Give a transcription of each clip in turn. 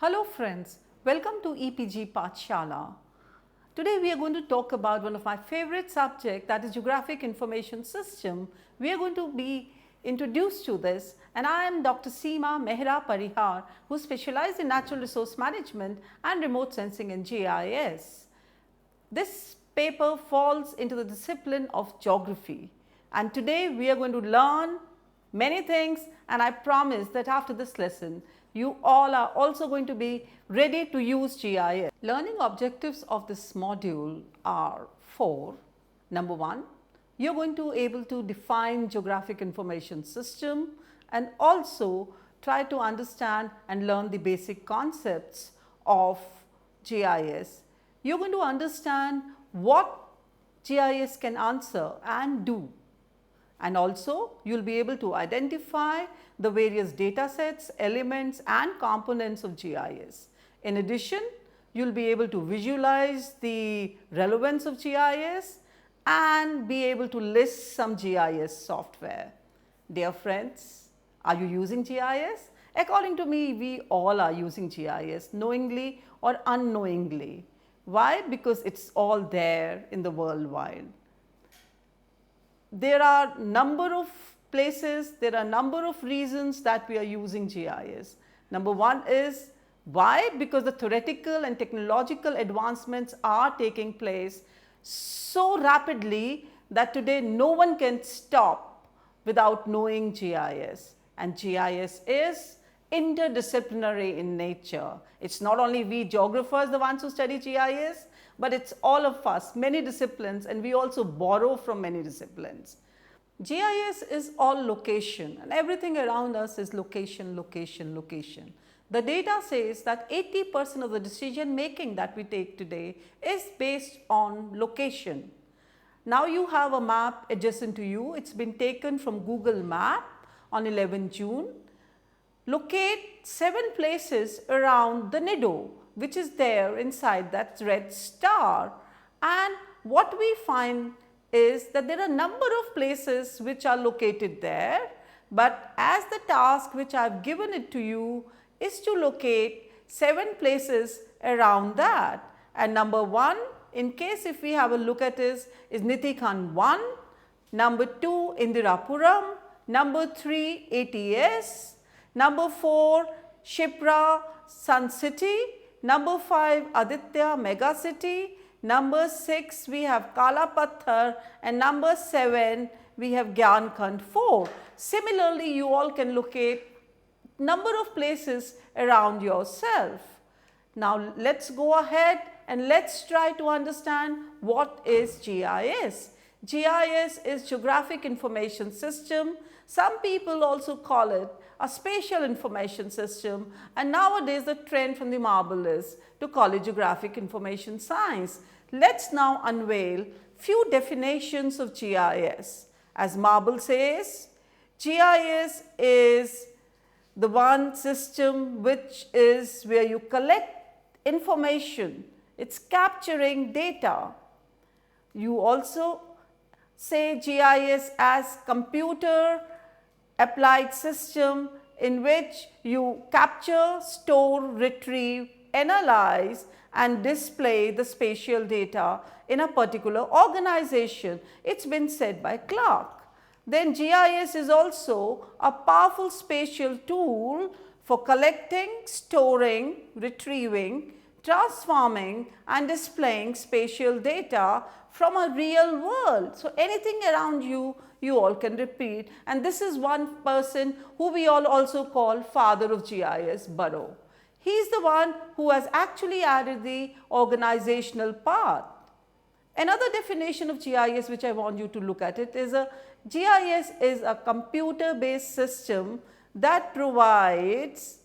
Hello friends, welcome to EPG Pathshala. Today we are going to talk about one of my favorite subjects, that is Geographic Information System. We are going to be introduced to this, and I am Dr. Seema Mehra Parihar, who specializes in natural resource management and remote sensing in GIS. This paper falls into the discipline of geography, and today we are going to learn many things, and I promise that after this lesson you all are also going to be ready to use GIS. Learning objectives of this module are four. Number one, you are going to be able to define geographic information system and also try to understand and learn the basic concepts of GIS. You are going to understand what GIS can answer and do. And also you will be able to identify the various data sets, elements and components of GIS. In addition, you will be able to visualize the relevance of GIS and be able to list some GIS software. Dear friends, are you using GIS? According to me, we all are using GIS knowingly or unknowingly. Why? Because it's all there in the world wide. There are number of places, there are number of reasons that we are using GIS. Number one is why? Because the theoretical and technological advancements are taking place so rapidly that today no one can stop without knowing GIS, and GIS is interdisciplinary in nature. It's not only we geographers the ones who study GIS, but it's all of us, many disciplines, and we also borrow from many disciplines. GIS is all location, and everything around us is location, location, location. The data says that 80% of the decision making that we take today is based on location. Now you have a map adjacent to you. It's been taken from Google Map on 11 June. Locate 7 places around the Nido, which is there inside that red star, and what we find is that there are a number of places which are located there, but as the task which I have given it to you is to locate 7 places around that, and number 1, in case if we have a look at is Nithikan 1, number 2 Indirapuram, number 3 ATS, number 4 Shipra Sun City, number 5 Aditya Mega City, number 6 we have Kalapathar, and number 7 we have Gyankand 4. Similarly, you all can locate number of places around yourself. Now let's go ahead and let's try to understand what is GIS. GIS is Geographic Information System. Some people also call it a spatial information system, and nowadays the trend from the marble is to call it Geographic Information Science. Let's now unveil few definitions of GIS. As marble says, GIS is the one system which is where you collect information. It's capturing data. You also say GIS as computer applied system in which you capture, store, retrieve, analyze and display the spatial data in a particular organization. It's been said by Clark. Then GIS is also a powerful spatial tool for collecting, storing, retrieving, transforming and displaying spatial data from a real world. So anything around you, you all can repeat, and this is one person who we all also call father of GIS, Burrow. He is the one who has actually added the organizational part. Another definition of GIS which I want you to look at it is GIS is a computer based system that provides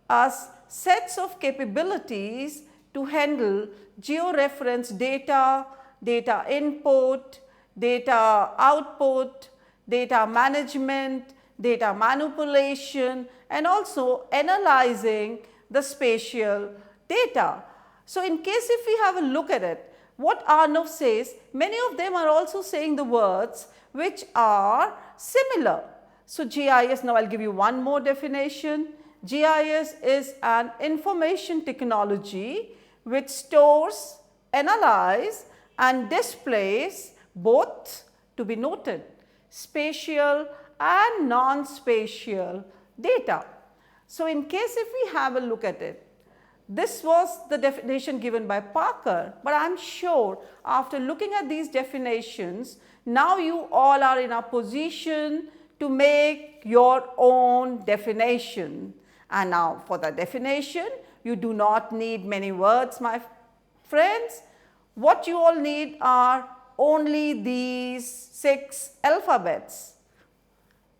us sets of capabilities to handle georeference data, data input, data output, data management, data manipulation and also analyzing the spatial data. So in case if we have a look at it, what Arnav says, many of them are also saying the words which are similar. So GIS, now I will give you one more definition. GIS is an information technology which stores, analyzes and displays both, to be noted, spatial and non-spatial data. So, in case if we have a look at it, this was the definition given by Parker, but I am sure after looking at these definitions, now you all are in a position to make your own definition. And now for the definition, you do not need many words, my friends. What you all need are only these 6 alphabets.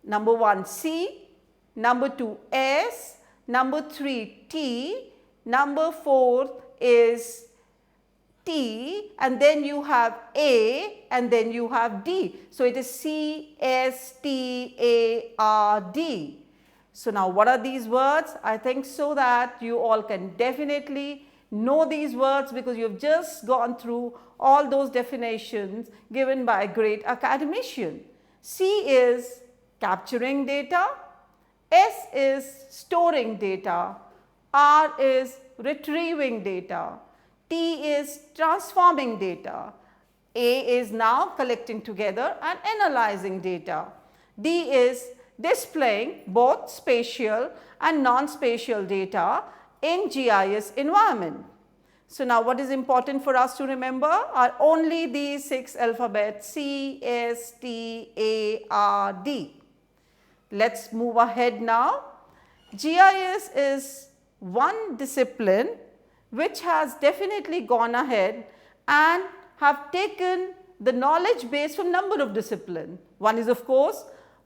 Number 1 C, number 2 S, number 3 T, number 4 is T, and then you have A, and then you have D. So, it is C, S, T, A, R, D. So, now what are these words? I think so that you all can definitely know these words because you have just gone through all those definitions given by a great academician. C is capturing data, S is storing data, R is retrieving data, T is transforming data, A is now collecting together and analyzing data, D is displaying both spatial and non-spatial data in GIS environment. So, now what is important for us to remember are only these 6 alphabets C, S, T, A, R, D. Let us move ahead now. GIS is one discipline which has definitely gone ahead and have taken the knowledge base from number of disciplines. One is of course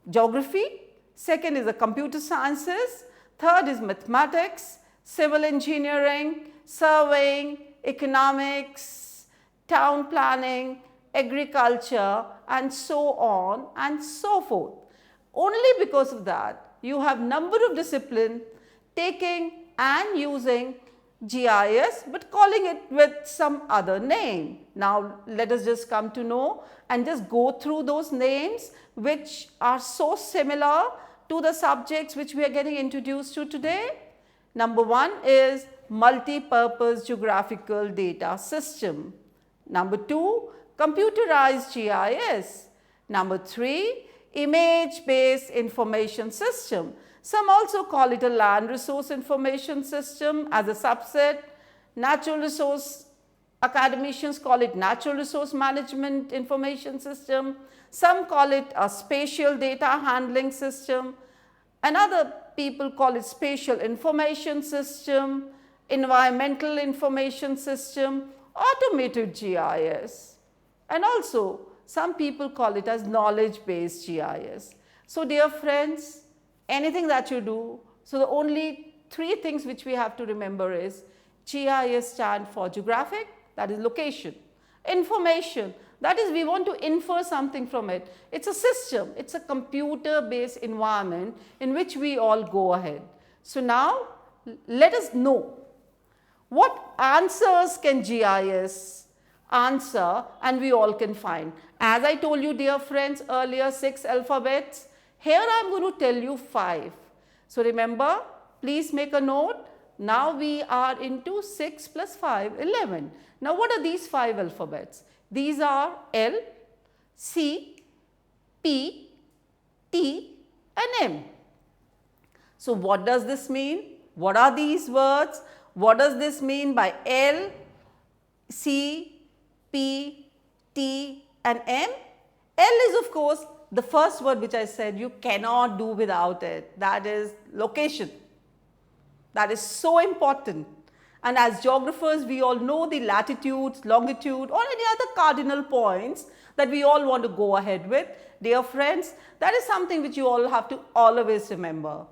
geography, second is the computer sciences, third is mathematics, civil engineering, surveying, economics, town planning, agriculture and so on and so forth. Only because of that you have number of disciplines taking and using GIS, but calling it with some other name. Now, let us just come to know and just go through those names which are so similar to the subjects which we are getting introduced to today. Number 1 is multi-purpose geographical data system. Number 2, computerized GIS. Number 3, image-based information system. Some also call it a land resource information system as a subset. Natural resource academicians call it natural resource management information system. Some call it a spatial data handling system. And other people call it spatial information system, environmental information system, automated GIS. And also some people call it as knowledge-based GIS. So, dear friends, anything that you do, so the only 3 things which we have to remember is GIS stand for geographic, that is location, information, that is we want to infer something from it. It is a system, it is a computer based environment in which we all go ahead. So, now let us know what answers can GIS answer and we all can find. As I told you dear friends earlier 6 alphabets, here I am going to tell you 5. So, remember, please make a note. Now, we are into 6 plus 5, 11. Now, what are these 5 alphabets? These are L, C, P, T and M. So, what does this mean? What are these words? What does this mean by L, C, P, T and M? L is of course the first word which I said you cannot do without it, that is location. That is so important, and as geographers we all know the latitudes, longitude or any other cardinal points that we all want to go ahead with. Dear friends, that is something which you all have to always remember.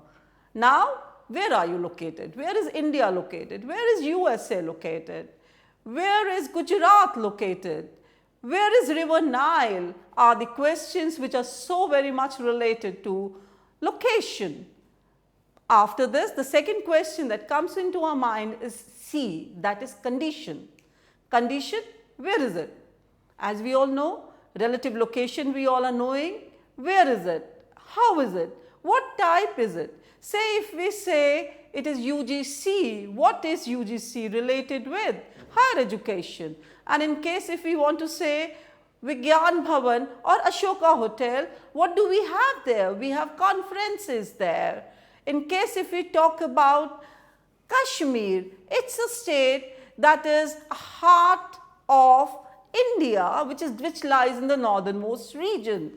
Now, where are you located? Where is India located? Where is USA located? Where is Gujarat located? Where is River Nile? Are the questions which are so very much related to location. After this, the second question that comes into our mind is C, that is condition. Condition, where is it? As we all know, relative location we all are knowing. Where is it? How is it? What type is it? Say if we say it is UGC, what is UGC related with? Higher education. And in case if we want to say Vigyan Bhavan or Ashoka Hotel, what do we have there? We have conferences there. In case if we talk about Kashmir, it's a state that is heart of India, which lies in the northernmost region.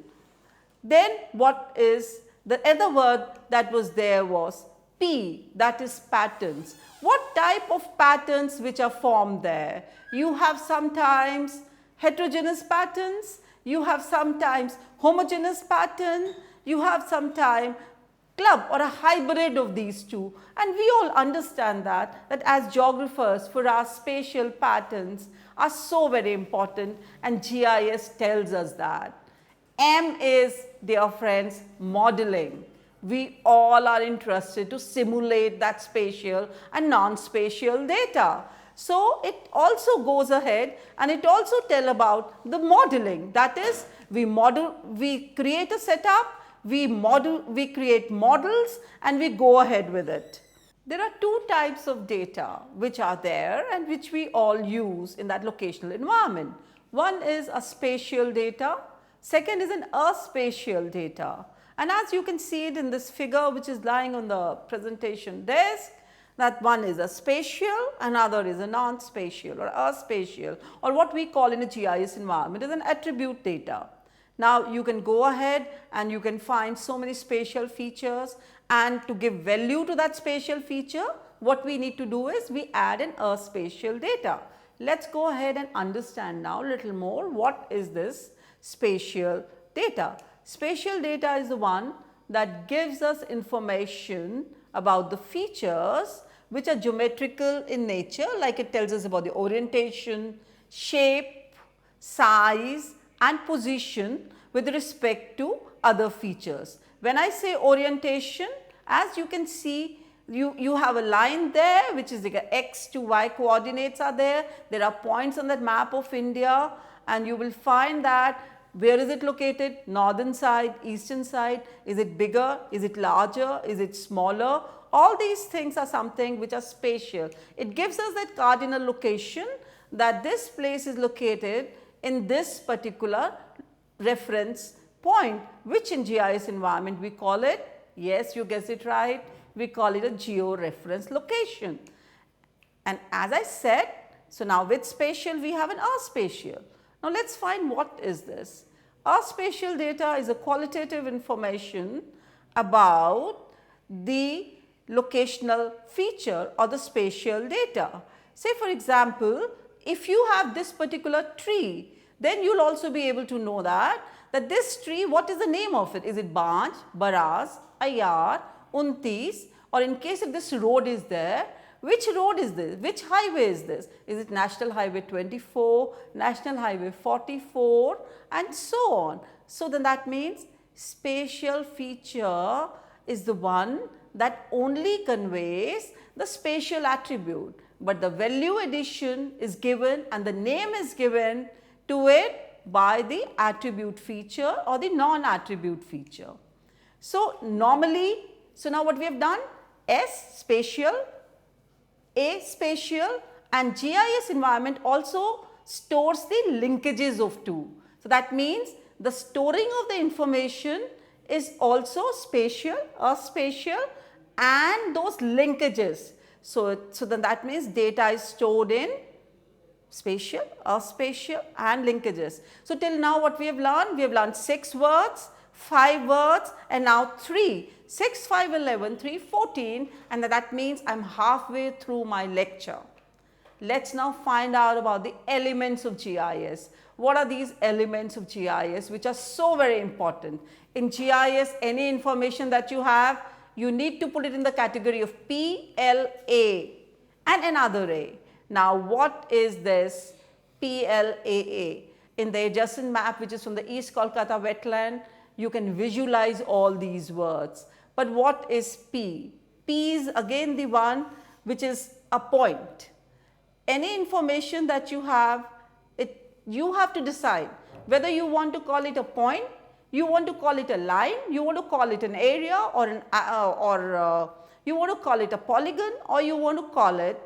Then what is the other word that was there was P, that is patterns. What type of patterns which are formed there? You have sometimes heterogeneous patterns, you have sometimes homogeneous pattern, you have sometimes club or a hybrid of these two, and we all understand that as geographers, for our spatial patterns are so very important, and GIS tells us that. M is, dear friends, modeling. We all are interested to simulate that spatial and non-spatial data. So it also goes ahead and it also tells about the modeling. That is, we create a setup, we create models and we go ahead with it. There are two types of data which are there and which we all use in that locational environment. One is a spatial data, second is an aspatial data. And as you can see it in this figure which is lying on the presentation desk, that one is a spatial, another is a non-spatial or aspatial, or what we call in a GIS environment is an attribute data. Now you can go ahead and you can find so many spatial features, and to give value to that spatial feature, what we need to do is we add an aspatial data. Let's go ahead and understand now a little more what is this spatial data. Spatial data is the one that gives us information about the features which are geometrical in nature, like it tells us about the orientation, shape, size and position with respect to other features. When I say orientation, as you can see, you have a line there which is like a x to y coordinates are there. There are points on that map of India, and you will find that where is it located? Northern side, eastern side, is it bigger, is it larger, is it smaller? All these things are something which are spatial. It gives us that cardinal location that this place is located in this particular reference point, which in GIS environment we call it, yes, you guessed it right, we call it a geo-reference location. And as I said, so now with spatial we have an aspatial. Now let's find what is this. Aspatial data is a qualitative information about the locational feature or the spatial data. Say for example, if you have this particular tree, then you will also be able to know that this tree, what is the name of it? Is it Banj, Baraz, Ayar, Untis, or in case if this road is there, which road is this? Which highway is this? Is it National Highway 24, National Highway 44 and so on. So then that means spatial feature is the one that only conveys the spatial attribute, but the value addition is given and the name is given to it by the attribute feature or the non-attribute feature. So normally, so now what we have done, S spatial, A spatial, and GIS environment also stores the linkages of two. So that means the storing of the information is also spatial or spatial and those linkages. So then that means data is stored in spatial or spatial and linkages. So till now what we have learned? We have learned 6 words, 5 words and now 3. 6, 5, 11, 3, 14, and that means I am halfway through my lecture. Let's now find out about the elements of GIS. What are these elements of GIS which are so very important? In GIS, any information that you have, you need to put it in the category of PLA and another A. Now what is this PLAA? In the adjacent map which is from the East Kolkata wetland, you can visualize all these words. But what is P? P is again the one which is a point. Any information that you have, you have to decide whether you want to call it a point, You want to call it a line, you want to call it an area, or you want to call it a polygon, or you want to call it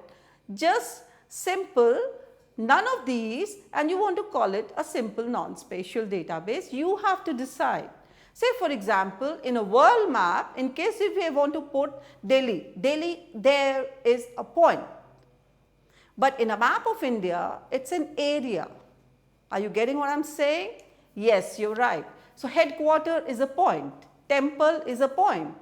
just simple none of these, and you want to call it a simple non-spatial database. You have to decide. Say for example, in a world map, in case if we want to put Delhi, there is a point. But in a map of India, it's an area. Are you getting what I am saying? Yes, you are right. So, headquarter is a point, temple is a point,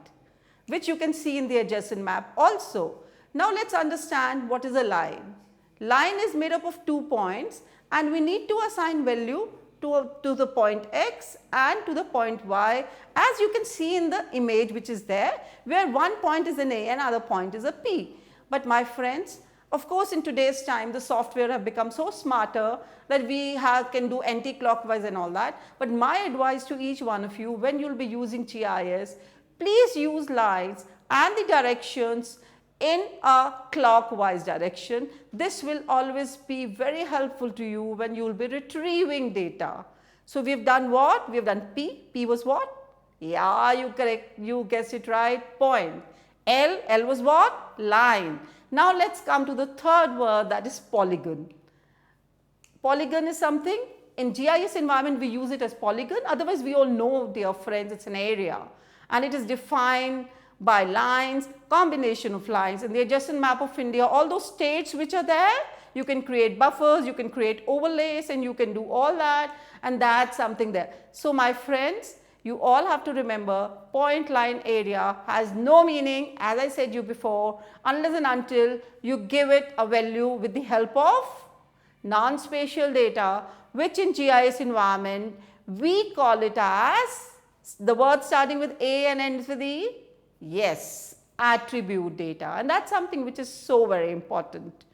which you can see in the adjacent map also. Now, let us understand what is a line. Line is made up of 2 points, and we need to assign value to the point x and to the point y, as you can see in the image which is there, where one point is an A and other point is a P. But my friends, of course, in today's time the software have become so smarter that we can do anti-clockwise and all that. But my advice to each one of you, when you will be using GIS, please use lines and the directions in a clockwise direction. This will always be very helpful to you when you will be retrieving data. So, we have done what? We have done P. P was what? Yeah, you guessed it right, point. L was what? Line. Now, let us come to the third word, that is polygon. Polygon is something, in GIS environment we use it as polygon, otherwise we all know, dear friends, it is an area, and it is defined by lines, combination of lines. In the adjacent map of India, all those states which are there, you can create buffers, you can create overlays, and you can do all that, and that's something there. So, my friends, you all have to remember, point, line, area has no meaning, as I said you before, unless and until you give it a value with the help of non-spatial data, which in GIS environment we call it as the word starting with A and ends with E. Yes, attribute data, and that's something which is so very important.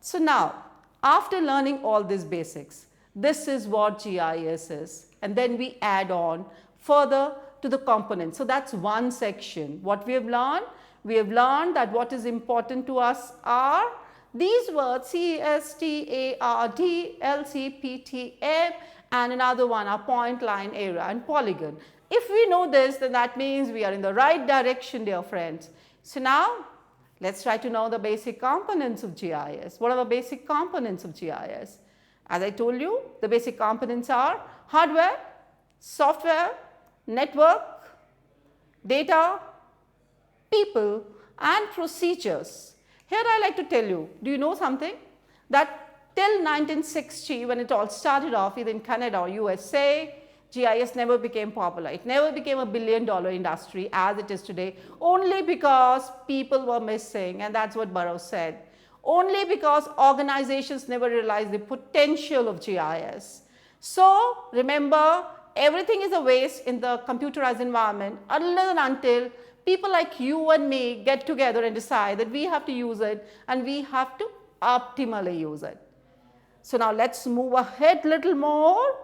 So, now after learning all these basics, this is what GIS is, and then we add on further to the components. So, that is one section. What we have learned? We have learned that what is important to us are these words CSTARD, LCPTM, and another one are point, line, area, and polygon. If we know this, then that means we are in the right direction, dear friends. So, now let us try to know the basic components of GIS. What are the basic components of GIS? As I told you, the basic components are hardware, software, network, data, people, and procedures. Here I like to tell you, do you know something? That till 1960, when it all started off either in Canada or USA, GIS never became popular. It never became a billion-dollar industry as it is today, only because people were missing, and that's what Burroughs said. Only because organizations never realized the potential of GIS. So, remember, everything is a waste in the computerized environment unless and until people like you and me get together and decide that we have to use it and we have to optimally use it. So, now let us move ahead a little more.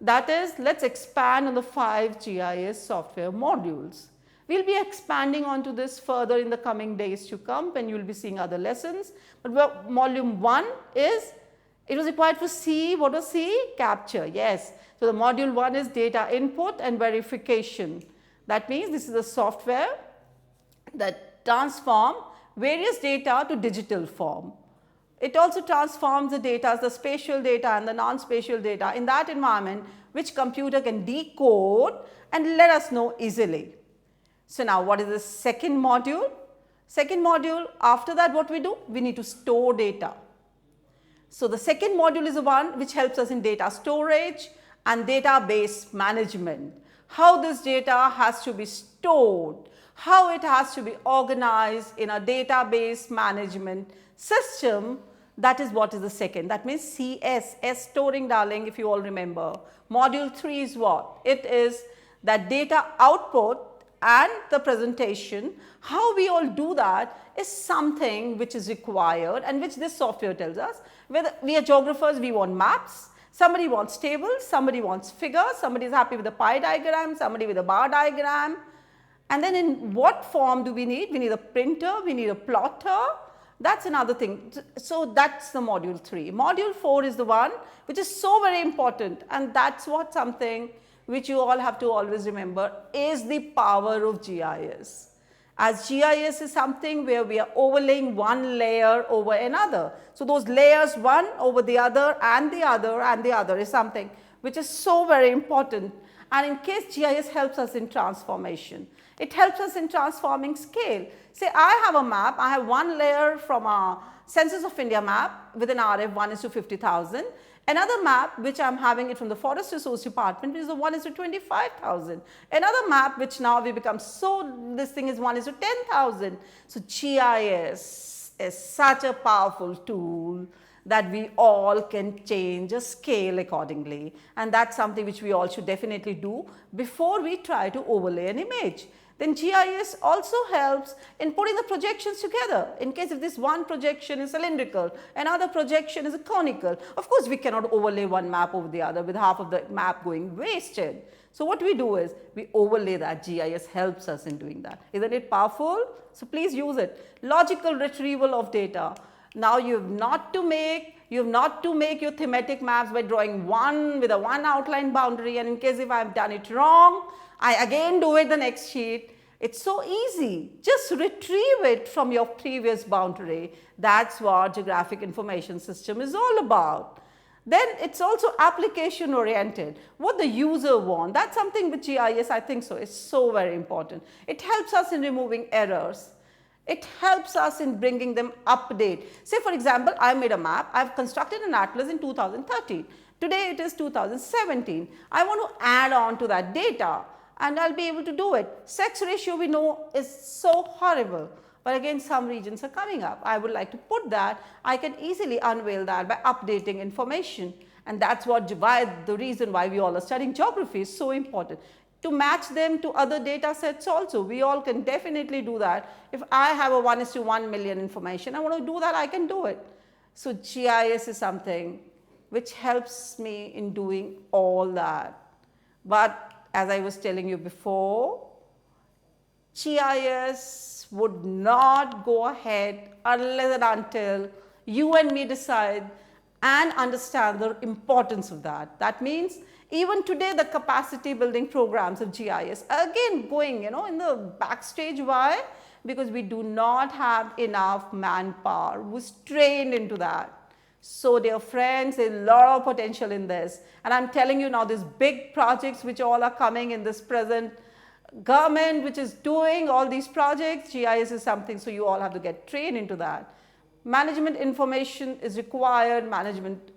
That is, let us expand on the 5 GIS software modules. We will be expanding onto this further in the coming days to come when you will be seeing other lessons. But module 1 is, it was required for C. What was C? Capture, yes. So, the module 1 is data input and verification. That means this is a software that transforms various data to digital form. It also transforms the data, the spatial data and the non-spatial data in that environment which computer can decode and let us know easily. So, now what is the second module? Second module, after that what we do? We need to store data. So, the second module is the one which helps us in data storage and database management. How this data has to be stored, how it has to be organized in a database management system. That is what is the second. That means CS, S storing, darling, if you all remember. Module 3 is what? It is that data output and the presentation. How we all do that is something which is required and which this software tells us. Whether we are geographers, we want maps. Somebody wants tables, somebody wants figures, somebody is happy with a pie diagram, somebody with a bar diagram. And then in what form do we need? We need a printer, we need a plotter, That's another thing. So that's the module 3. Module 4 is the one which is so very important, and that's what something which you all have to always remember is the power of GIS. As GIS is something where we are overlaying one layer over another. So those layers one over the other and the other and the other is something which is so very important. And in case GIS helps us in transformation, it helps us in transforming scale. Say I have a map, I have one layer from a Census of India map with an RF 1:50,000. Another map which I am having it from the Forest Resource Department, which is a 1:25,000. Another map which now we become so, this thing is 1:10,000. So GIS is such a powerful tool that we all can change a scale accordingly, and that's something which we all should definitely do before we try to overlay an image. Then GIS also helps in putting the projections together. In case if this one projection is cylindrical, another projection is a conical. Of course, we cannot overlay one map over the other with half of the map going wasted. So what we do is we overlay that. GIS helps us in doing that. Isn't it powerful? So please use it. Logical retrieval of data. Now you have not to make your thematic maps by drawing one with a one outline boundary, and in case if I have done it wrong, I again do it the next sheet. It's so easy. Just retrieve it from your previous boundary. That's what geographic information system is all about. Then it's also application oriented. What the user wants. That's something with GIS, I think so, is so very important. It helps us in removing errors. It helps us in bringing them update. Say for example, I made a map. I've constructed an atlas in 2013. Today it is 2017. I want to add on to that data, and I'll be able to do it. Sex ratio we know is so horrible, but again some regions are coming up. I would like to put that. I can easily unveil that by updating information, and that's the reason why we all are studying geography is so important. To match them to other data sets also, we all can definitely do that. If I have a 1:1 million information, I want to do that, I can do it. So GIS is something which helps me in doing all that. But as I was telling you before, GIS would not go ahead unless and until you and me decide and understand the importance of that. That means even today the capacity building programs of GIS are again going in the backstage. Why? Because we do not have enough manpower who's trained into that. So dear friends, there's a lot of potential in this, and I'm telling you now, these big projects which all are coming in this present government which is doing all these projects, GIS is something, so you all have to get trained into that. Management information is required,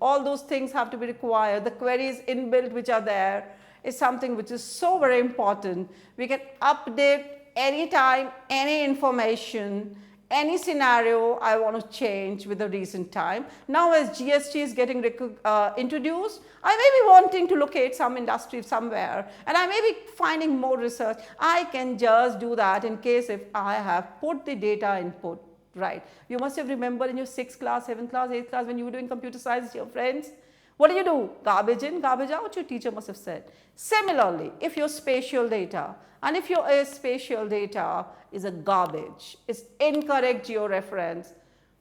all those things have to be required. The queries inbuilt which are there is something which is so very important. We can update anytime, any information, any scenario I want to change with the recent time. Now as GST is getting introduced, I may be wanting to locate some industry somewhere, and I may be finding more research. I can just do that in case if I have put the data input right. You must have remembered in your 6th class, 7th class, 8th class when you were doing computer science, your friends. What do? Garbage in, garbage out, your teacher must have said. Similarly, if your spatial data, and if your spatial data is a garbage, is incorrect georeference,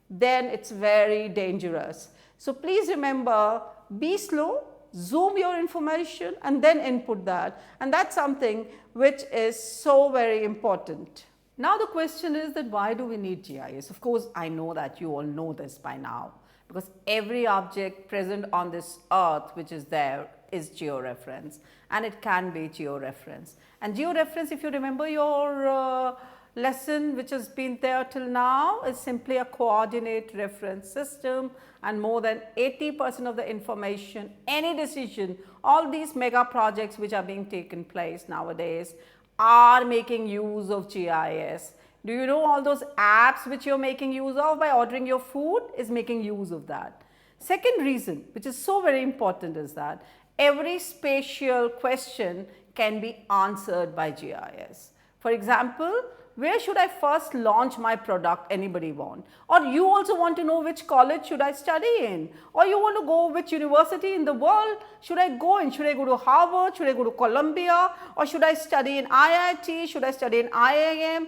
then it's very dangerous. So please remember, be slow, zoom your information and then input that, and that's something which is so very important. Now the question is that why do we need GIS? Of course, I know that you all know this by now, because every object present on this earth which is there is georeference, and it can be georeference. And georeference, if you remember your lesson which has been there till now, is simply a coordinate reference system, and more than 80% of the information, any decision, all these mega projects which are being taken place nowadays are making use of GIS. Do you know all those apps which you are making use of by ordering your food is making use of that. Second reason, which is so very important, is that every spatial question can be answered by GIS. For example, where should I first launch my product, anybody want? Or you also want to know which college should I study in? Or you want to go which university in the world should I go in? Should I go to Harvard? Should I go to Columbia? Or should I study in IIT? Should I study in IIM?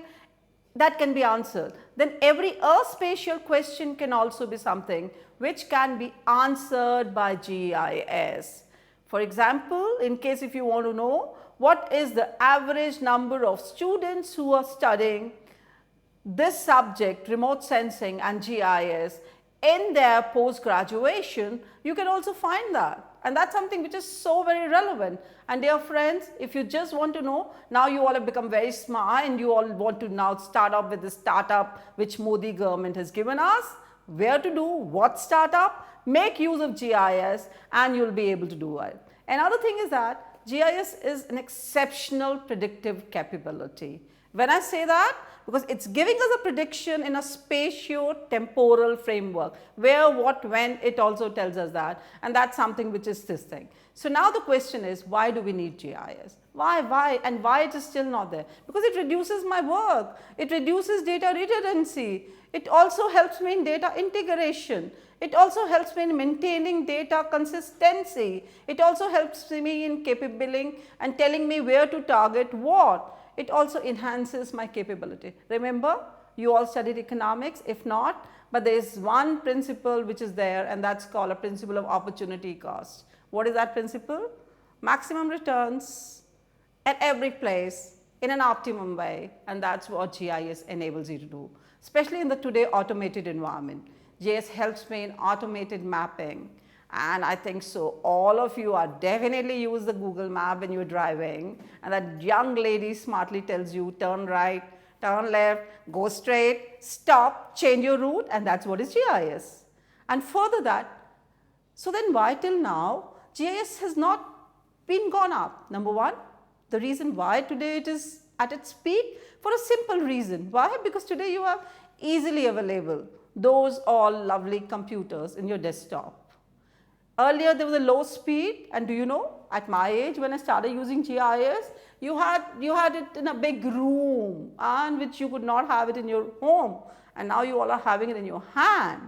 that can be answered. Then every Earth spatial question can also be something which can be answered by GIS. For example, in case if you want to know what is the average number of students who are studying this subject, remote sensing and GIS, in their post graduation, you can also find that. And that's something which is so very relevant. And dear friends, if you just want to know, now you all have become very smart and you all want to now start up with the startup which Modi government has given us, where to do, what startup, make use of GIS and you'll be able to do it. Another thing is that GIS is an exceptional predictive capability. When I say that, because it's giving us a prediction in a spatio-temporal framework, where, what, when, it also tells us that, and that's something which is this thing. So now the question is, why do we need GIS? Why, and why it is still not there? Because it reduces my work, it reduces data redundancy, it also helps me in data integration, it also helps me in maintaining data consistency, it also helps me in capabiling and telling me where to target what. It also enhances my capability. Remember, you all studied economics, if not, but there is one principle which is there, and that's called a principle of opportunity cost. What is that principle? Maximum returns at every place in an optimum way, and that's what GIS enables you to do, especially in the today automated environment. GIS helps me in automated mapping. And I think so all of you are definitely use the Google map when you're driving, and that young lady smartly tells you turn right, turn left, go straight, stop, change your route, and that's what is GIS. And further that, so then why till now GIS has not been gone up? Number one, the reason why today it is at its peak, for a simple reason. Why? Because today you have easily available those all lovely computers in your desktop. Earlier there was a low speed, and do you know, at my age when I started using GIS, you had it in a big room and which you could not have it in your home, and now you all are having it in your hand.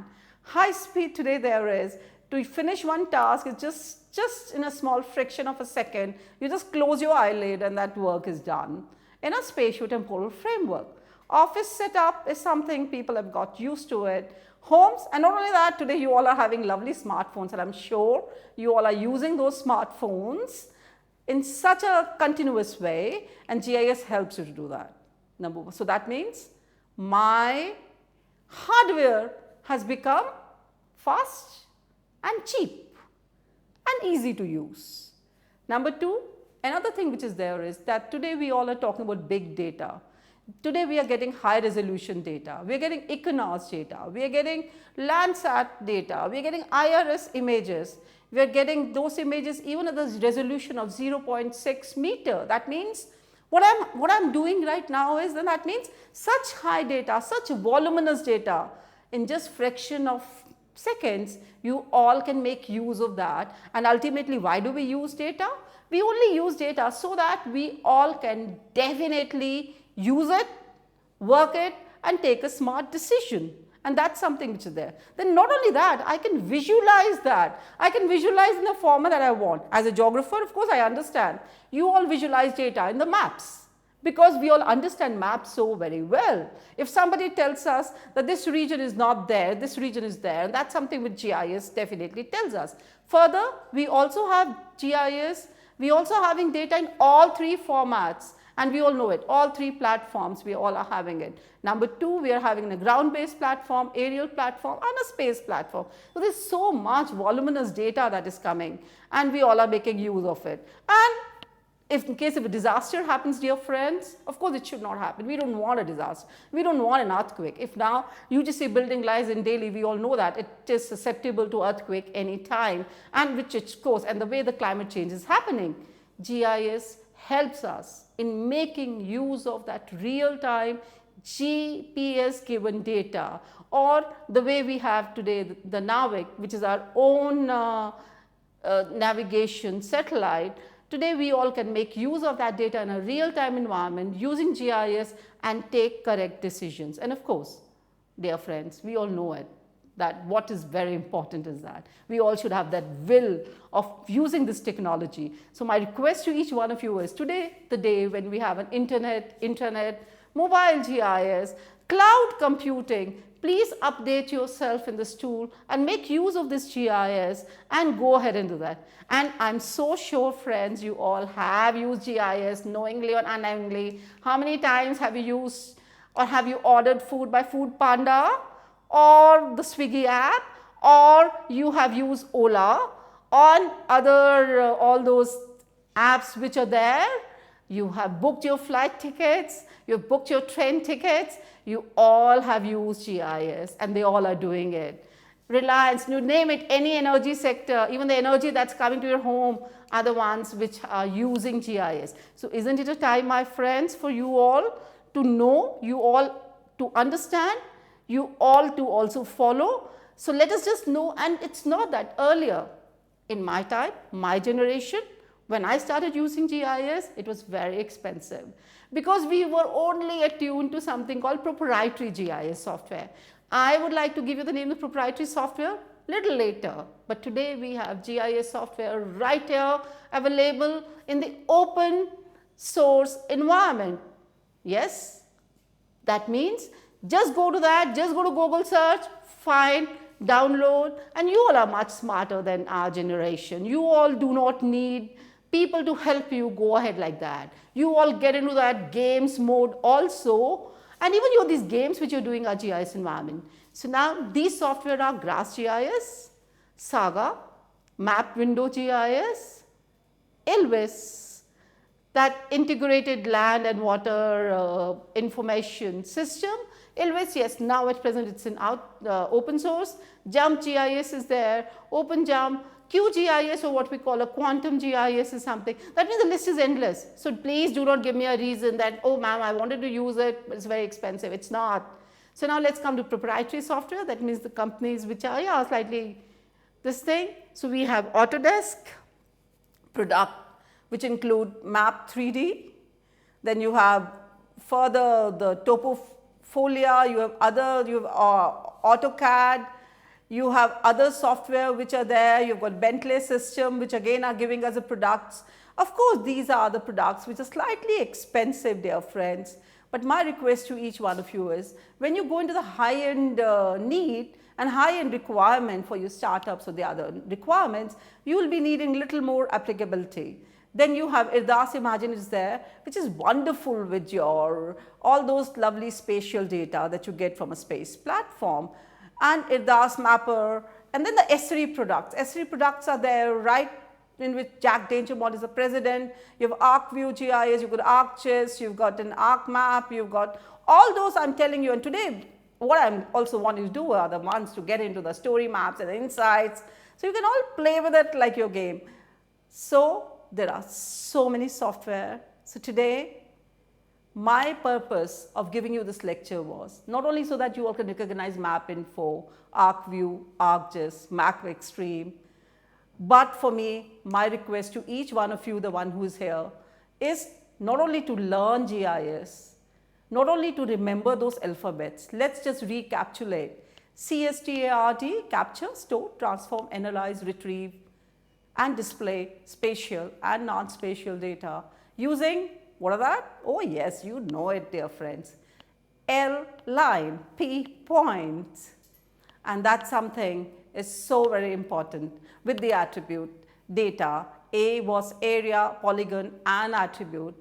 High speed today there is, to finish one task is just in a small fraction of a second, you just close your eyelid and that work is done in a spatio-temporal framework. Office setup is something people have got used to it. Homes, and not only that, today you all are having lovely smartphones, and I'm sure you all are using those smartphones in such a continuous way, and GIS helps you to do that. So that means my hardware has become fast and cheap and easy to use. Number two, another thing which is there is that today we all are talking about big data. Today we are getting high resolution data, we are getting Econos data, we are getting Landsat data, we are getting IRS images, we are getting those images even at the resolution of 0.6 meter. That means what I'm doing right now is that means such high data, such voluminous data in just fraction of seconds, you all can make use of that. And ultimately, why do we use data? We only use data so that we all can definitely use it, work it, and take a smart decision. And that's something which is there. Then not only that, I can visualize that. I can visualize in the format that I want. As a geographer, of course, I understand. You all visualize data in the maps, because we all understand maps so very well. If somebody tells us that this region is not there, this region is there, and that's something which GIS definitely tells us. Further, we also have GIS, we also having data in all three formats. And we all know it, all three platforms, we all are having it. Number two, we are having a ground-based platform, aerial platform, and a space platform. So there's so much voluminous data that is coming, and we all are making use of it. And if in case of a disaster happens, dear friends, of course it should not happen. We don't want a disaster. We don't want an earthquake. If now UGC building lies in Delhi, we all know that it is susceptible to earthquake any time, and which of course, and the way the climate change is happening, GIS helps us in making use of that real-time GPS given data, or the way we have today the NAVIC, which is our own navigation satellite. Today we all can make use of that data in a real-time environment using GIS and take correct decisions. And of course, dear friends, we all know it, that what is very important is that we all should have that will of using this technology. So my request to each one of you is, today the day when we have an internet, mobile GIS, cloud computing. Please update yourself in this tool and make use of this GIS and go ahead and do that. And I'm so sure, friends, you all have used GIS knowingly or unknowingly. How many times have you used or have you ordered food by Food Panda or the Swiggy app, or you have used Ola on other all those apps which are there? You have booked your flight tickets, you have booked your train tickets, you all have used GIS and they all are doing it. Reliance, you name it, any energy sector, even the energy that's coming to your home are the ones which are using GIS. So isn't it a time, my friends, for you all to know, you all to understand, you all to also follow? So let us just know, and it's not that earlier in my time, my generation, when I started using GIS, it was very expensive because we were only attuned to something called proprietary GIS software. I would like to give you the name of proprietary software little later, but today we have GIS software right here available in the open source environment. Yes, that means just go to that, just go to Google search, find, download, and you all are much smarter than our generation. You all do not need people to help you go ahead like that. You all get into that games mode also, and even these games which you're doing are GIS environment. So now these software are Grass GIS, Saga, Map Window GIS, ILWIS, that integrated land and water information system. ILWIS, yes, now at present it's in open source. Jump GIS is there, OpenJump, QGIS, or what we call a quantum GIS is something. That means the list is endless. So please do not give me a reason that, oh ma'am, I wanted to use it, but it's very expensive. It's not. So now let's come to proprietary software. That means the companies which are slightly this thing. So we have Autodesk product, which include Map 3D. Then you have further the Topofolia, you have AutoCAD. You have other software which are there, you've got Bentley system which again are giving us the products. Of course, these are the products which are slightly expensive, dear friends. But my request to each one of you is, when you go into the high-end need and high-end requirement for your startups or the other requirements, you will be needing little more applicability. Then you have IRDAS Imagine is there, which is wonderful with your all those lovely spatial data that you get from a space platform. And IRDAS Mapper, and then the S3 products. S3 products are there, right, in which Jack Dangermond is the president. You have ArcView GIS, you've got ArcGIS, you've got an ArcMap, you've got all those I'm telling you. And today, what I'm also wanting to do are the ones to get into the story maps and the insights. So you can all play with it like your game. So there are so many software. So today, my purpose of giving you this lecture was not only so that you all can recognize MapInfo, ArcView, ArcGIS, MapXtreme, but for me, my request to each one of you, the one who is here, is not only to learn GIS, not only to remember those alphabets. Let's just recapitulate. CSTART, capture, store, transform, analyze, retrieve, and display spatial and non-spatial data using, what are that? Oh yes, you know it, dear friends. L line, P points. And that's something is so very important with the attribute data. A was area, polygon, and attribute.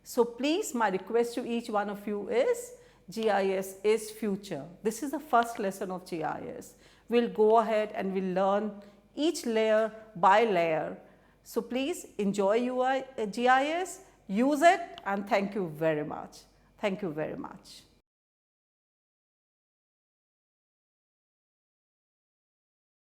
So please, my request to each one of you is, GIS is future. This is the first lesson of GIS. We'll go ahead and we'll learn each layer by layer. So please enjoy your GIS, use it, and thank you very much. Thank you very much.